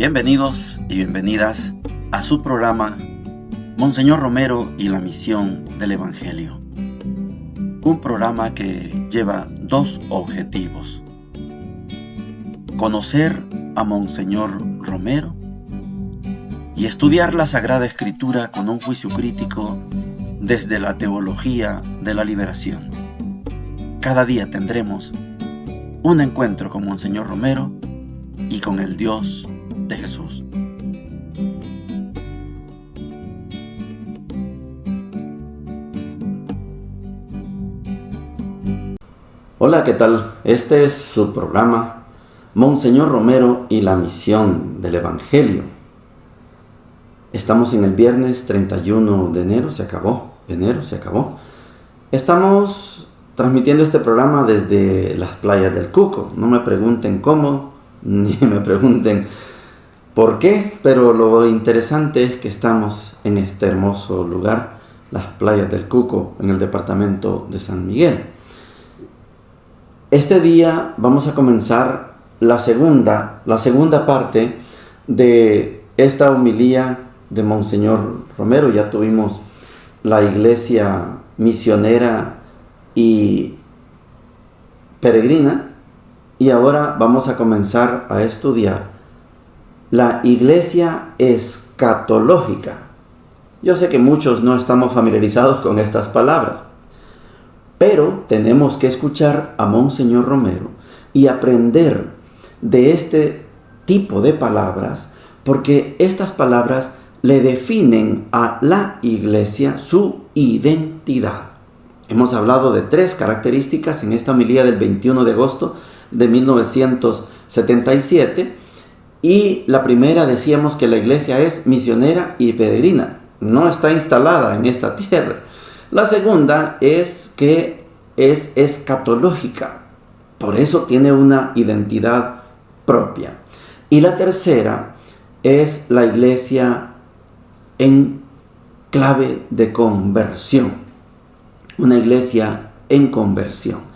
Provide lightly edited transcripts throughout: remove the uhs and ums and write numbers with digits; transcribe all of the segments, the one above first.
Bienvenidos y bienvenidas a su programa Monseñor Romero y la misión del Evangelio. Un programa que lleva dos objetivos: conocer a Monseñor Romero y estudiar la Sagrada Escritura con un juicio crítico desde la teología de la liberación. Cada día tendremos un encuentro con Monseñor Romero y con el Dios de Jesús. Hola, ¿qué tal? Este es su programa Monseñor Romero y la misión del Evangelio. Estamos en el viernes 31 de enero, se acabó. Estamos transmitiendo este programa desde las playas del Cuco. No me pregunten cómo, ni me pregunten por qué, pero lo interesante es que estamos en este hermoso lugar, las playas del Cuco, en el departamento de San Miguel. Este día vamos a comenzar la segunda parte de esta homilía de Monseñor Romero. Ya tuvimos la iglesia misionera y peregrina, y ahora vamos a comenzar a estudiar la iglesia escatológica. Yo sé que muchos no estamos familiarizados con estas palabras, pero tenemos que escuchar a Monseñor Romero y aprender de este tipo de palabras, porque estas palabras le definen a la iglesia su identidad. Hemos hablado de 3 características en esta homilía del 21 de agosto de 1977, y la primera decíamos que la iglesia es misionera y peregrina, no está instalada en esta tierra. La segunda es que es escatológica, por eso tiene una identidad propia. Y la tercera es la iglesia en clave de conversión, una iglesia en conversión.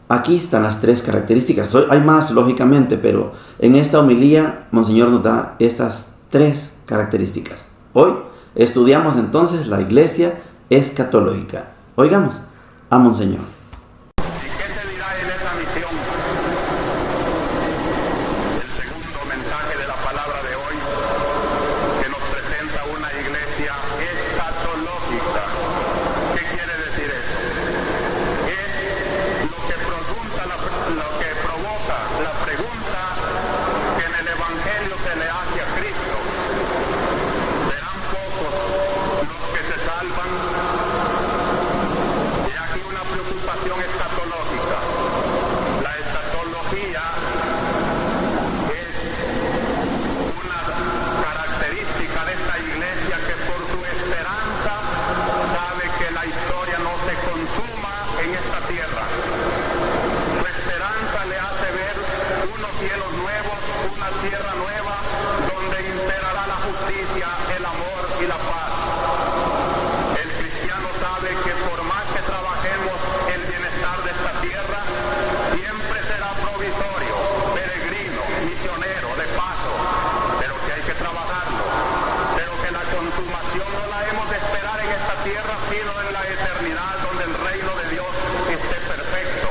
Aquí están las 3 características. Hay más, lógicamente, pero en esta homilía Monseñor nos da estas 3 características. Hoy estudiamos entonces la iglesia escatológica. Oigamos a Monseñor. ¿Y qué se dirá en esa misión? El segundo mensaje de la palabra de hoy, que nos presenta una iglesia escatológica. ¿Qué quiere decir eso? Es lo que provoca la pregunta que en el Evangelio se le hace a Cristo: ¿serán pocos los que se salvan? Y aquí una preocupación escatológica. La escatología es una característica de esta iglesia que por su esperanza sabe que la historia no se consuma en esta tierra. Su esperanza le hace ver unos cielos nuevos, una tierra nueva, donde imperará la justicia, el amor y la paz. El cristiano sabe que por más que trabajemos el bienestar de esta tierra, siempre será provisorio, peregrino, misionero, de paso, pero que hay que trabajarlo, pero que la consumación no la hemos de esperar en esta tierra, sino en la eternidad, donde el reino de Dios esté perfecto.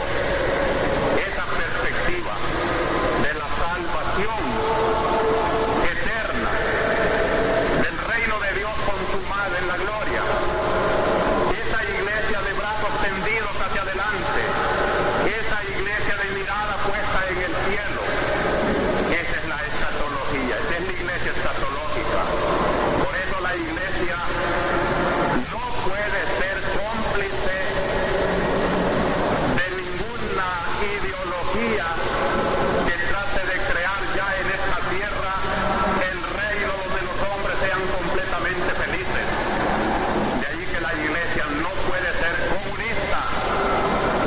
Esa perspectiva de la salvación eterna, del reino de Dios consumado en la gloria, esa iglesia de brazos tendidos hacia adelante, esa iglesia de mirada puesta en el cielo, esa es la escatología, esa es la iglesia escatológica. Por eso la iglesia no puede ser cómplice de ninguna ideología que trate de crear ya en esta tierra el reino donde los hombres sean completamente felices. De ahí que la iglesia no puede ser comunista,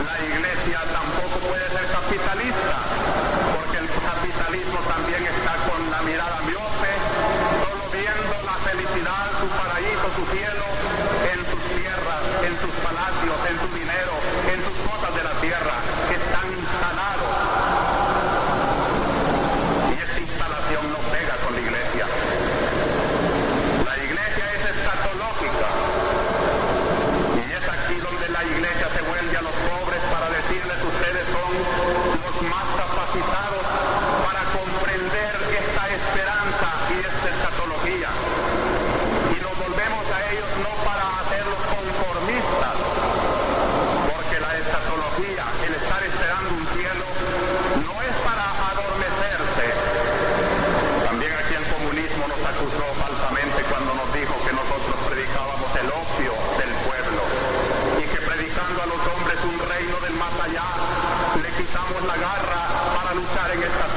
la iglesia tampoco puede ser capitalista, porque el capitalismo también está con la mirada miope, solo viendo la felicidad, su paraíso, su cielo, en sus tierras, en sus palacios, en su dinero, en sus cosas de la tierra, que están instalados. Y esta instalación no pega con la iglesia.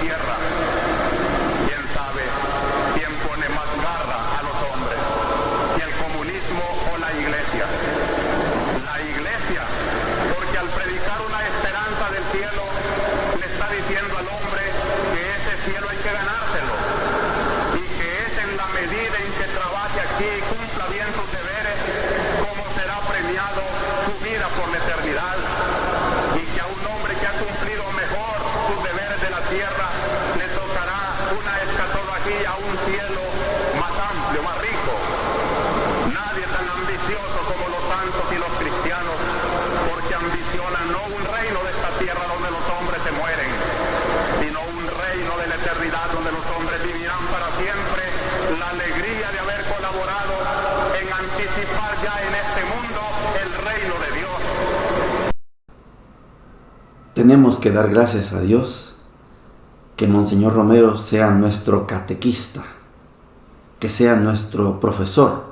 tierra. ¿Quién sabe quién pone más garra a los hombres? ¿Si el comunismo o la iglesia? La iglesia, porque al predicar una esperanza del cielo, le está diciendo al hombre que ese cielo hay que ganárselo, y que es en la medida en que trabaje aquí y cumpla bien sus deberes, como será premiado su vida por la eternidad, y que a un hombre que ha cumplido mejor sus deberes de la tierra, le tocará una escatología, un cielo más amplio, más rico. Nadie tan ambicioso como los santos y los cristianos, porque ambicionan no un reino de esta tierra donde los hombres se mueren, sino un reino de la eternidad donde los hombres vivirán para siempre la alegría de haber colaborado en anticipar ya en este mundo el reino de Dios. Tenemos que dar gracias a Dios que Monseñor Romero sea nuestro catequista, que sea nuestro profesor,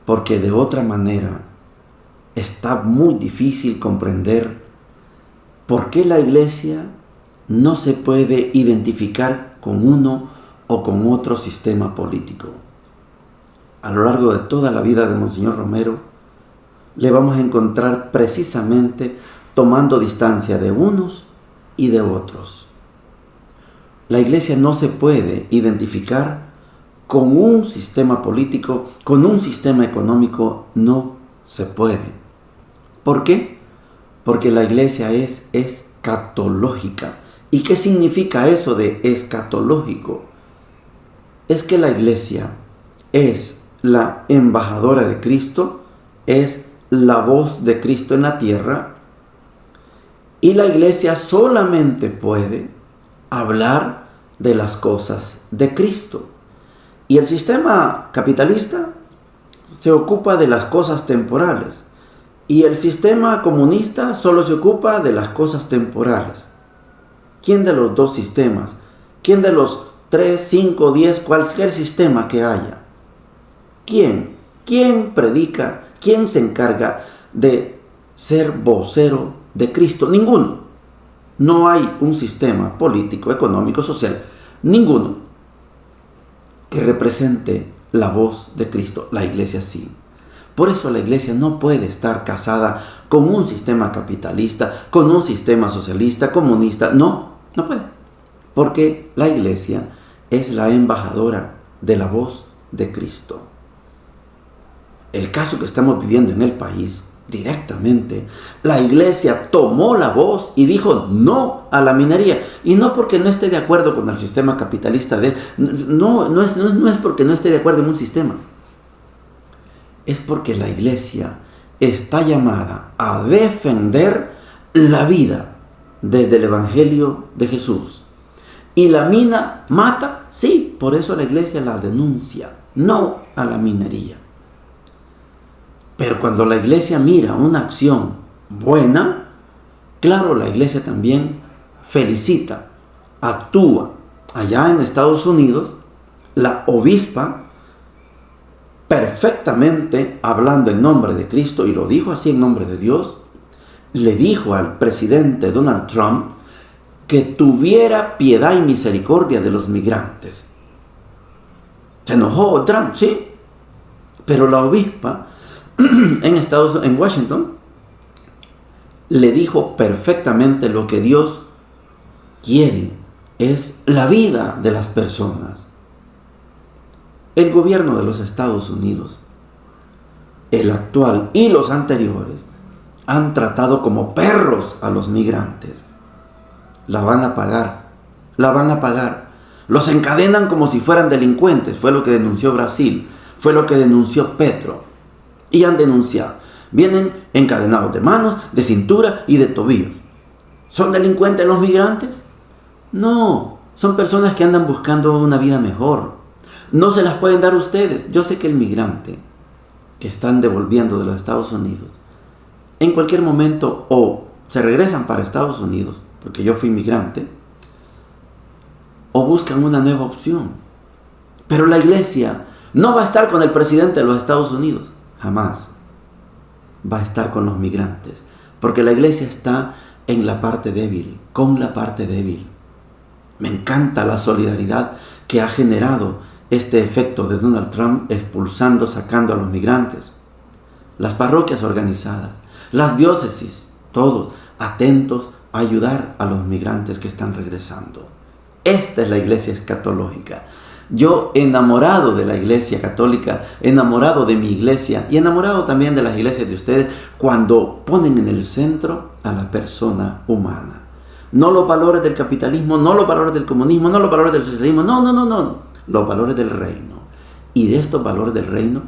porque de otra manera está muy difícil comprender por qué la iglesia no se puede identificar con uno o con otro sistema político. A lo largo de toda la vida de Monseñor Romero, le vamos a encontrar precisamente tomando distancia de unos y de otros. La iglesia no se puede identificar con un sistema político, con un sistema económico, no se puede. ¿Por qué? Porque la iglesia es escatológica. ¿Y qué significa eso de escatológico? Es que la iglesia es la embajadora de Cristo, es la voz de Cristo en la tierra, y la iglesia solamente puede hablar de las cosas de Cristo. Y el sistema capitalista se ocupa de las cosas temporales, y el sistema comunista solo se ocupa de las cosas temporales. ¿Quién de los dos sistemas? ¿Quién de los 3, 5, 10, cualquier sistema que haya? ¿Quién? ¿Quién predica? ¿Quién se encarga de ser vocero de Cristo? Ninguno. No hay un sistema político, económico, social, ninguno que represente la voz de Cristo. La iglesia sí. Por eso la iglesia no puede estar casada con un sistema capitalista, con un sistema socialista, comunista. No puede. Porque la iglesia es la embajadora de la voz de Cristo. El caso que estamos viviendo en el país, directamente, la iglesia tomó la voz y dijo no a la minería. Y no porque no esté de acuerdo con el sistema capitalista. No es porque no esté de acuerdo en un sistema. Es porque la iglesia está llamada a defender la vida desde el Evangelio de Jesús. ¿Y la mina mata? Sí, por eso la iglesia la denuncia, no a la minería. Pero cuando la iglesia mira una acción buena, claro, la iglesia también felicita, actúa. Allá en Estados Unidos, la obispa, perfectamente hablando en nombre de Cristo, y lo dijo así en nombre de Dios, le dijo al presidente Donald Trump que tuviera piedad y misericordia de los migrantes. Se enojó Trump, sí, pero la obispa en Washington le dijo perfectamente lo que Dios quiere, es la vida de las personas. El gobierno de los Estados Unidos, el actual y los anteriores, han tratado como perros a los migrantes. La van a pagar. Los encadenan como si fueran delincuentes. Fue lo que denunció Brasil, fue lo que denunció Petro. Y han denunciado. Vienen encadenados de manos, de cintura y de tobillos. ¿Son delincuentes los migrantes? No, son personas que andan buscando una vida mejor. No se las pueden dar ustedes. Yo sé que el migrante que están devolviendo de los Estados Unidos, en cualquier momento o se regresan para Estados Unidos, porque yo fui migrante, o buscan una nueva opción. Pero la iglesia no va a estar con el presidente de los Estados Unidos, jamás. Va a estar con los migrantes, porque la iglesia está en la parte débil, con la parte débil. Me encanta la solidaridad que ha generado este efecto de Donald Trump expulsando, sacando a los migrantes. Las parroquias organizadas, las diócesis, todos atentos a ayudar a los migrantes que están regresando. Esta es la iglesia escatológica. Yo, enamorado de la iglesia católica, enamorado de mi iglesia y enamorado también de las iglesias de ustedes, cuando ponen en el centro a la persona humana. No los valores del capitalismo, no los valores del comunismo, no los valores del socialismo, no. Los valores del reino. Y de estos valores del reino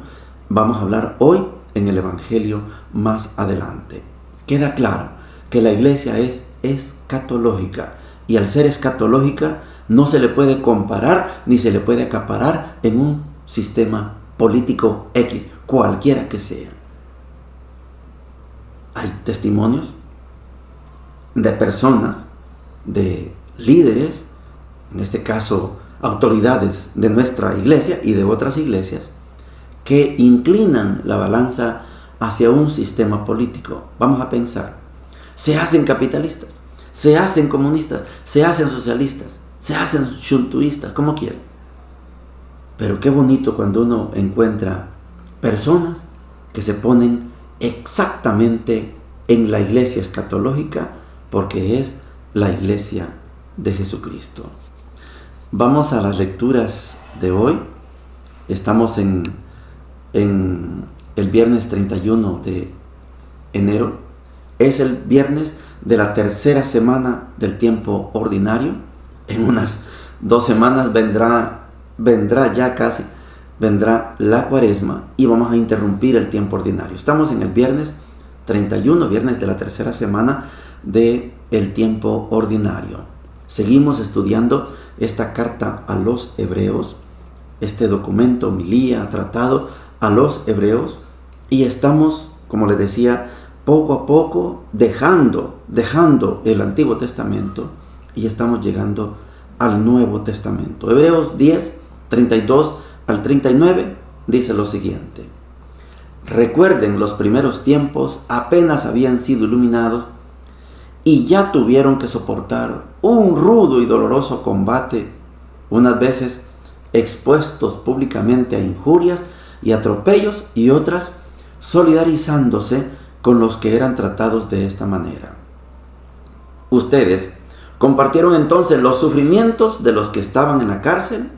vamos a hablar hoy en el Evangelio más adelante. Queda claro que la iglesia es escatológica, y al ser escatológica no se le puede comparar ni se le puede acaparar en un sistema político X, cualquiera que sea. Hay testimonios de personas, de líderes, en este caso autoridades de nuestra iglesia y de otras iglesias, que inclinan la balanza hacia un sistema político. Vamos a pensar, se hacen capitalistas, se hacen comunistas, se hacen socialistas, se hacen chuntuistas, como quieran. Pero qué bonito cuando uno encuentra personas que se ponen exactamente en la iglesia escatológica, porque es la iglesia de Jesucristo. Vamos a las lecturas de hoy. Estamos en el viernes 31 de enero. Es el viernes de la tercera semana del tiempo ordinario. En unas 2 semanas vendrá la Cuaresma y vamos a interrumpir el tiempo ordinario. Estamos en el viernes 31, viernes de la tercera semana del tiempo ordinario. Seguimos estudiando esta carta a los hebreos, este documento, homilía, tratado a los hebreos, y estamos, como les decía, poco a poco dejando el Antiguo Testamento y estamos llegando al Nuevo Testamento. Hebreos 10, 32 al 39 dice lo siguiente: recuerden, los primeros tiempos apenas habían sido iluminados y ya tuvieron que soportar un rudo y doloroso combate, unas veces expuestos públicamente a injurias y atropellos, y otras solidarizándose con los que eran tratados de esta manera. Ustedes compartieron entonces los sufrimientos de los que estaban en la cárcel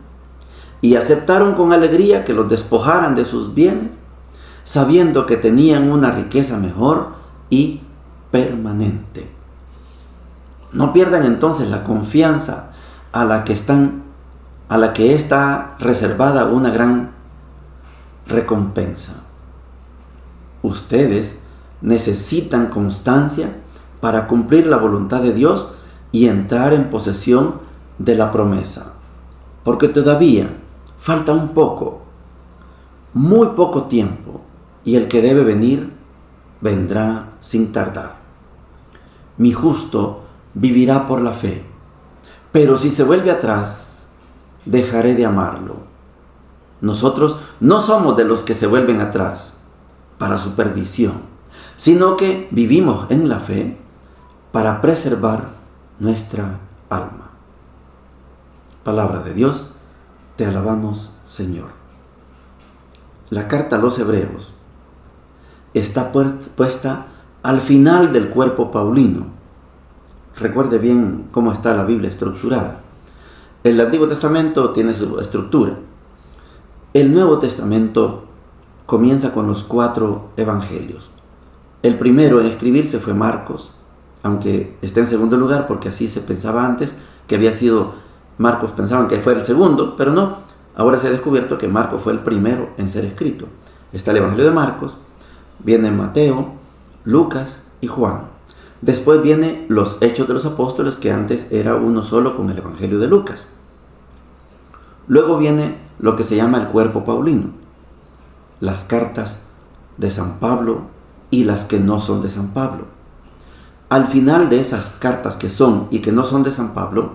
y aceptaron con alegría que los despojaran de sus bienes, sabiendo que tenían una riqueza mejor y permanente. No pierdan entonces la confianza a la que está reservada una gran recompensa. Ustedes necesitan constancia para cumplir la voluntad de Dios y entrar en posesión de la promesa, porque todavía falta un poco, muy poco tiempo, y el que debe venir vendrá sin tardar. Mi justo vivirá por la fe, pero si se vuelve atrás, dejaré de amarlo. Nosotros no somos de los que se vuelven atrás para su perdición, sino que vivimos en la fe para preservar nuestra alma. Palabra de Dios, te alabamos, Señor. La carta a los hebreos está puesta al final del cuerpo paulino. Recuerde bien cómo está la Biblia estructurada. El Antiguo Testamento tiene su estructura. El Nuevo Testamento comienza con los 4 evangelios. El primero en escribirse fue Marcos, aunque está en segundo lugar porque así se pensaba antes, que había sido Marcos, pensaban que fuera el segundo, pero no. Ahora se ha descubierto que Marcos fue el primero en ser escrito. Está el Evangelio de Marcos, viene Mateo, Lucas y Juan. Después viene los Hechos de los Apóstoles, que antes era uno solo con el Evangelio de Lucas. Luego viene lo que se llama el cuerpo paulino, las cartas de San Pablo y las que no son de San Pablo. Al final de esas cartas que son y que no son de San Pablo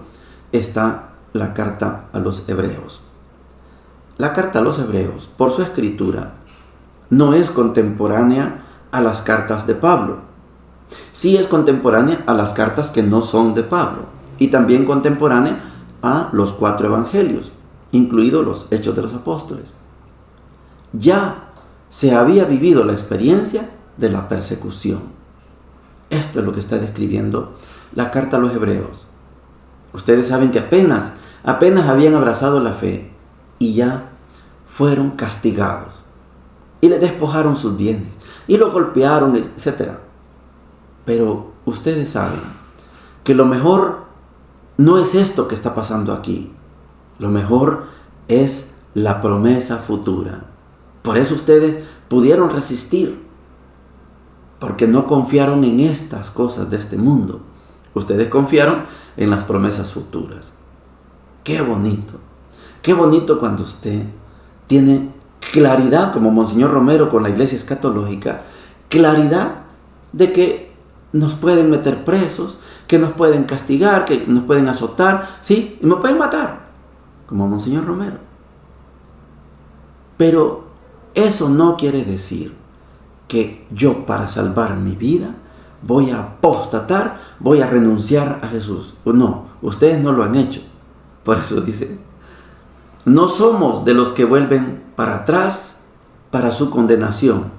está la carta a los hebreos. La carta a los hebreos, por su escritura, no es contemporánea a las cartas de Pablo. Sí es contemporánea a las cartas que no son de Pablo, y también contemporánea a los 4 evangelios, incluidos los Hechos de los Apóstoles. Ya se había vivido la experiencia de la persecución. Esto es lo que está describiendo la carta a los Hebreos. Ustedes saben que apenas habían abrazado la fe y ya fueron castigados. Y le despojaron sus bienes y lo golpearon, etc. Pero ustedes saben que lo mejor no es esto que está pasando aquí. Lo mejor es la promesa futura. Por eso ustedes pudieron resistir, porque no confiaron en estas cosas de este mundo. Ustedes confiaron en las promesas futuras. Qué bonito cuando usted tiene claridad, como Monseñor Romero con la Iglesia Escatológica, claridad de que nos pueden meter presos, que nos pueden castigar, que nos pueden azotar, sí, y nos pueden matar, como Monseñor Romero. Pero eso no quiere decir que yo, para salvar mi vida, voy a apostatar, voy a renunciar a Jesús. No, ustedes no lo han hecho. Por eso dice, no somos de los que vuelven para atrás para su condenación,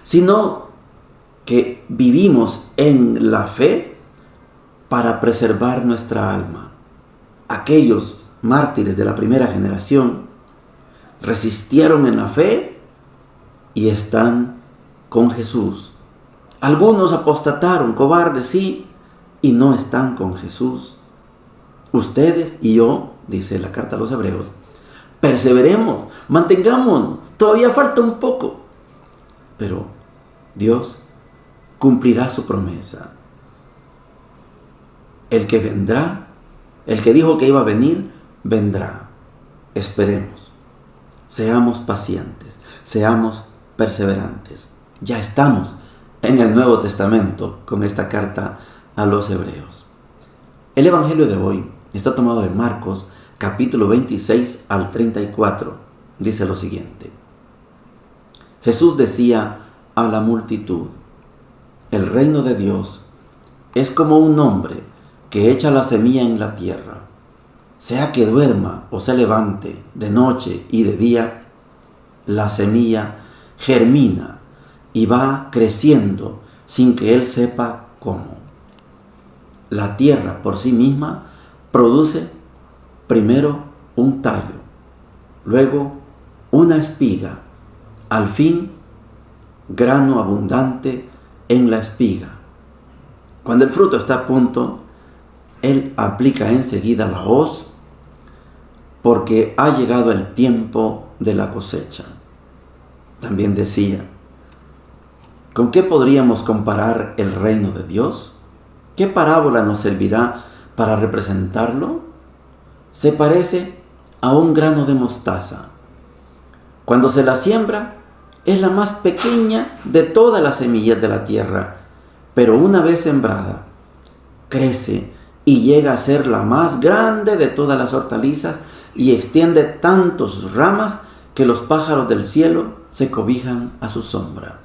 sino que vivimos en la fe para preservar nuestra alma. Aquellos mártires de la primera generación resistieron en la fe y están con Jesús. Algunos apostataron, cobardes, sí, y no están con Jesús. Ustedes y yo, dice la carta a los Hebreos, perseveremos, mantengámonos, todavía falta un poco, pero Dios cumplirá su promesa. El que vendrá, el que dijo que iba a venir, vendrá. Esperemos, seamos pacientes, seamos perseverantes. Ya estamos en el Nuevo Testamento con esta carta a los Hebreos. El Evangelio de hoy está tomado de Marcos, capítulo 26 al 34. Dice lo siguiente. Jesús decía a la multitud, el reino de Dios es como un hombre que echa la semilla en la tierra. Sea que duerma o se levante de noche y de día, la semilla germina y va creciendo sin que él sepa cómo. La tierra por sí misma produce primero un tallo, luego una espiga, al fin grano abundante en la espiga. Cuando el fruto está a punto, él aplica enseguida la hoz, porque ha llegado el tiempo de la cosecha. También decía, ¿con qué podríamos comparar el reino de Dios? ¿Qué parábola nos servirá para representarlo? Se parece a un grano de mostaza. Cuando se la siembra, es la más pequeña de todas las semillas de la tierra, pero una vez sembrada, crece y llega a ser la más grande de todas las hortalizas y extiende tanto sus ramas que los pájaros del cielo se cobijan a su sombra.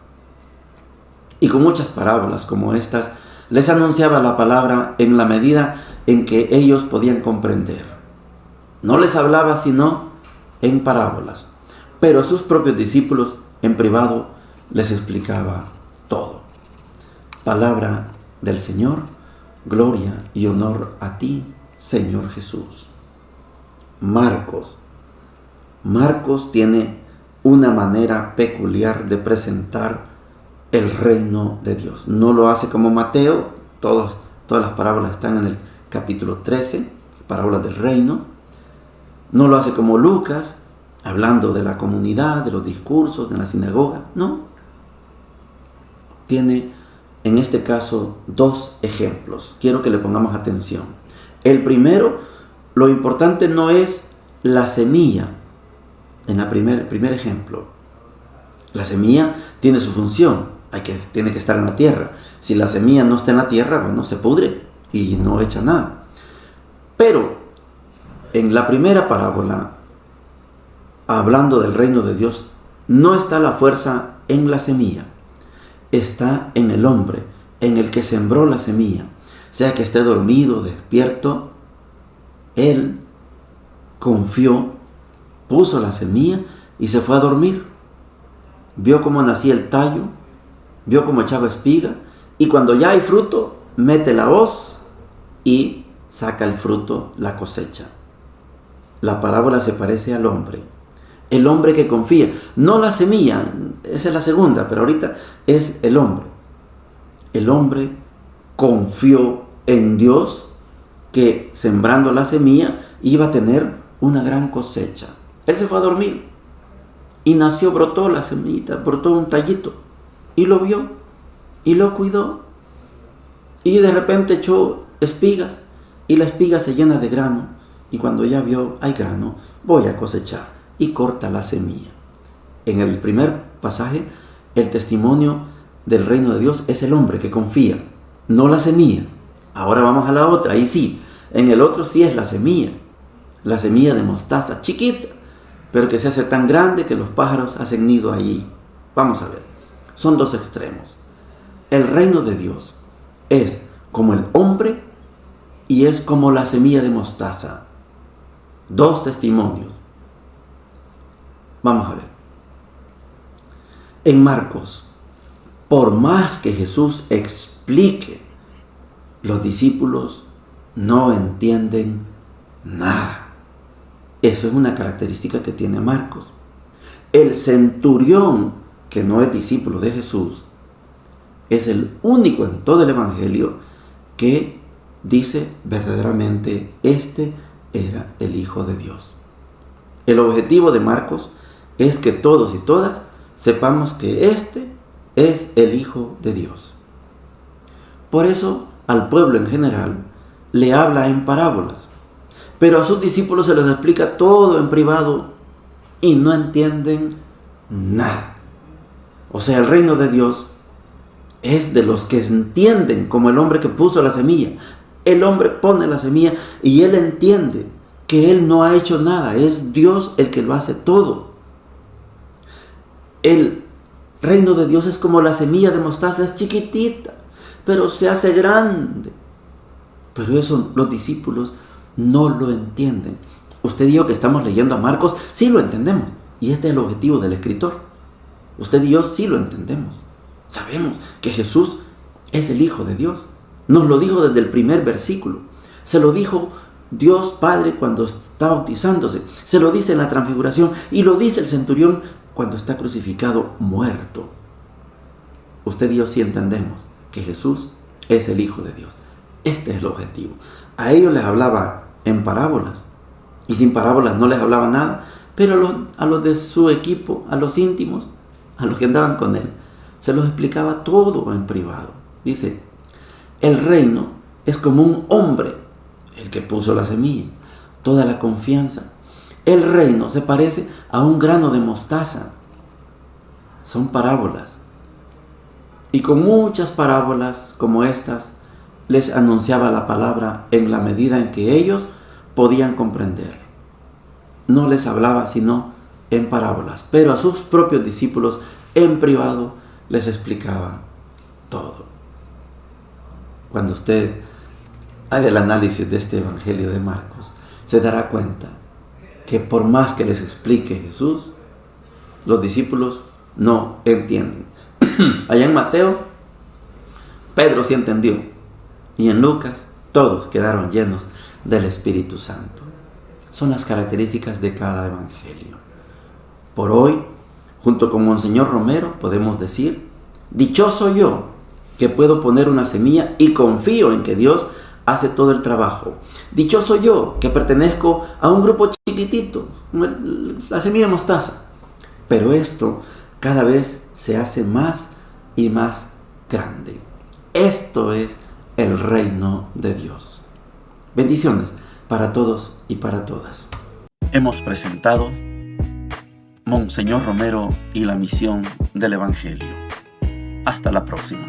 Y con muchas parábolas como estas, les anunciaba la palabra en la medida en que ellos podían comprender. No les hablaba sino en parábolas, pero a sus propios discípulos en privado les explicaba todo. Palabra del Señor, gloria y honor a ti, Señor Jesús. Marcos tiene una manera peculiar de presentar el reino de Dios. No lo hace como Mateo, todas las parábolas están en el capítulo 13, parábolas del reino. No lo hace como Lucas, hablando de la comunidad, de los discursos, de la sinagoga. No. Tiene en este caso 2 ejemplos. Quiero que le pongamos atención. El primero, lo importante no es la semilla. En el primer ejemplo, la semilla tiene su función. Tiene que estar en la tierra. Si la semilla no está en la tierra, bueno, se pudre y no echa nada. Pero en la primera parábola, hablando del reino de Dios, no está la fuerza en la semilla. Está en el hombre, en el que sembró la semilla. Sea que esté dormido, despierto, él confió, puso la semilla y se fue a dormir. Vio cómo nacía el tallo, vio cómo echaba espiga, y cuando ya hay fruto, mete la hoz y saca el fruto, la cosecha. La parábola se parece al hombre. El hombre que confía, no la semilla, esa es la segunda, pero ahorita es el hombre. El hombre confió en Dios que sembrando la semilla iba a tener una gran cosecha. Él se fue a dormir y brotó la semillita, brotó un tallito y lo vio y lo cuidó. Y de repente echó espigas y la espiga se llena de grano, y cuando ya vio, hay grano, voy a cosechar, y corta la semilla. En el primer pasaje, el testimonio del reino de Dios es el hombre que confía, no la semilla. Ahora vamos a la otra, ahí sí, en el otro sí es la semilla de mostaza, chiquita, pero que se hace tan grande que los pájaros hacen nido allí. Vamos a ver, son dos extremos. El reino de Dios es como el hombre y es como la semilla de mostaza. Dos testimonios. Vamos a ver. En Marcos, por más que Jesús explique, los discípulos no entienden nada. Eso es una característica que tiene Marcos. El centurión, que no es discípulo de Jesús, es el único en todo el Evangelio que dice verdaderamente, este era el Hijo de Dios. El objetivo de Marcos es que todos y todas sepamos que este es el Hijo de Dios. Por eso al pueblo en general le habla en parábolas, pero a sus discípulos se les explica todo en privado y no entienden nada. O sea, el reino de Dios es de los que entienden, como el hombre que puso la semilla. El hombre pone la semilla y él entiende que él no ha hecho nada, es Dios el que lo hace todo. El reino de Dios es como la semilla de mostaza, es chiquitita, pero se hace grande. Pero eso los discípulos no lo entienden. Usted dijo que estamos leyendo a Marcos, sí lo entendemos, y este es el objetivo del escritor. Usted y yo sí lo entendemos. Sabemos que Jesús es el Hijo de Dios. Nos lo dijo desde el primer versículo. Se lo dijo Dios Padre cuando está bautizándose. Se lo dice en la transfiguración y lo dice el centurión cuando está crucificado, muerto. Usted y yo sí entendemos que Jesús es el Hijo de Dios. Este es el objetivo. A ellos les hablaba en parábolas y sin parábolas no les hablaba nada, pero a los de su equipo, a los íntimos, a los que andaban con él, se los explicaba todo en privado. Dice, el reino es como un hombre, el que puso la semilla, toda la confianza. El reino se parece a un grano de mostaza. Son parábolas. Y con muchas parábolas como estas, les anunciaba la palabra en la medida en que ellos podían comprender. No les hablaba sino en parábolas, pero a sus propios discípulos en privado les explicaba todo. Cuando usted haga el análisis de este Evangelio de Marcos, se dará cuenta que por más que les explique Jesús, los discípulos no entienden. Allá en Mateo, Pedro sí entendió, y en Lucas todos quedaron llenos del Espíritu Santo. Son las características de cada evangelio. Por hoy, junto con Monseñor Romero, podemos decir, dichoso yo que puedo poner una semilla y confío en que Dios hace todo el trabajo. Dichoso yo que pertenezco a un grupo chiquitito, la semilla de mostaza. Pero esto cada vez se hace más y más grande. Esto es el reino de Dios. Bendiciones para todos y para todas. Hemos presentado Monseñor Romero y la misión del Evangelio. Hasta la próxima.